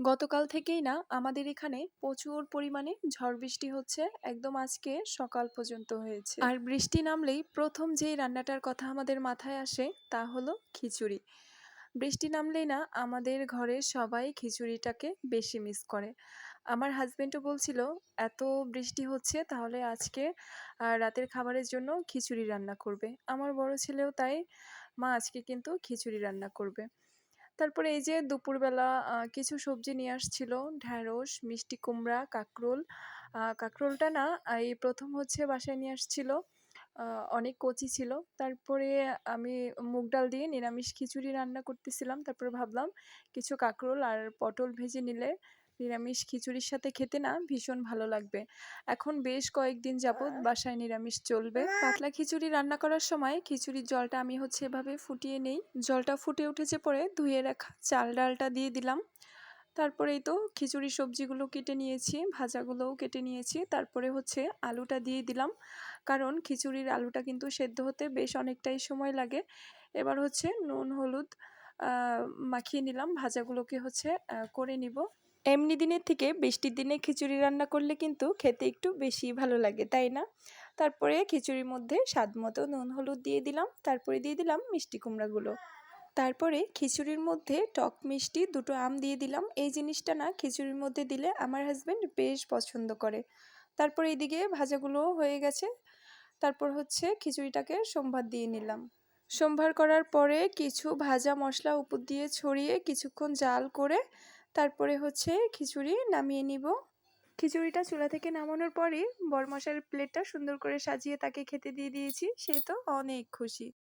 গতকাল থেকেই না আমাদের এখানে প্রচুর পরিমাণে ঝড় বৃষ্টি হচ্ছে। একদম আজকে সকাল পর্যন্ত হয়েছে। আর বৃষ্টি নামলেই প্রথম যেই রান্নাটার কথা আমাদের মাথায় আসে তা হলো খিচুড়ি। বৃষ্টি নামলেই না আমাদের ঘরে সবাই খিচুড়িটাকে বেশি মিস করে। আমার হাসব্যান্ডও বলছিল, "এত বৃষ্টি হচ্ছে তাহলে আজকে রাতের খাবারের জন্য খিচুড়ি রান্না করবে।" আমার বড় ছেলেও তাই, "মা আজকে কিন্তু খিচুড়ি রান্না করবে।" তারপরে এই যে দুপুরবেলা কিছু সবজি নিয়ে আসছিল। ঢ্যাঁড়স, মিষ্টি কুমড়া, কাঁকরোল। কাঁকরোলটা না এই ১ম হচ্ছে বাসায় নিয়ে আসছিল। আ অনেক কচি ছিল। তারপরে আমি মুগ ডাল দিয়ে নিরামিষ খিচুড়ি রান্না করতেছিলাম। তারপরে ভাবলাম কিছু কাঁকরোল আর পটল ভেজে নিলে নিরামিষ খিচুড়ির সাথে খেতে না ভীষণ ভালো লাগবে। এখন বেশ কয়েকদিন যাবৎ বাসায় নিরামিষ চলবে। পাতলা খিচুড়ি রান্না করার সময় খিচুড়ির জলটা আমি হচ্ছে এভাবে ফুটিয়ে নেই। জলটা ফুটে উঠেছে পরে ধুয়ে রাখা চাল ডালটা দিয়ে দিলাম। তারপরেই তো খিচুড়ির সবজিগুলো কেটে নিয়েছি, ভাজাগুলোও কেটে নিয়েছি। তারপরে হচ্ছে আলুটা দিয়ে দিলাম। কারণ খিচুড়ির আলুটা কিন্তু সেদ্ধ হতে বেশ অনেকটাই সময় লাগে। এবার হচ্ছে নুন, হলুদ আ মাখিয়ে নিলাম। ভাজাগুলোকে হচ্ছে করে নিব। এমনি দিনের থেকে বৃষ্টির দিনে খিচুড়ি রান্না করলে কিন্তু খেতে একটু বেশিই ভালো লাগে, তাই না? তারপরে খিচুড়ির মধ্যে স্বাদমতো নুন, হলুদ দিয়ে দিলাম। তারপরে দিয়ে দিলাম মিষ্টি কুমড়াগুলো। তারপরে খিচুড়ির মধ্যে টক মিষ্টি ২ টো আম দিয়ে দিলাম। এই জিনিসটা না খিচুড়ির মধ্যে দিলে আমার হাসব্যান্ড বেশ পছন্দ করে। তারপরে এদিকে ভাজাগুলোও হয়ে গেছে। তারপর হচ্ছে খিচুড়িটাকে সম্ভার দিয়ে নিলাম। সম্ভার করার পরে কিছু ভাজা মসলা উপর দিয়ে ছড়িয়ে কিছুক্ষণ জাল করে তারপরে হচ্ছে খিচুড়ি নামিয়ে নিব। খিচুড়িটা চুলা থেকে নামানোর পরেই বরমশাইয়ের প্লেটটা সুন্দর করে সাজিয়ে তাকে খেতে দিয়ে দিয়েছি। সে তো অনেক খুশি।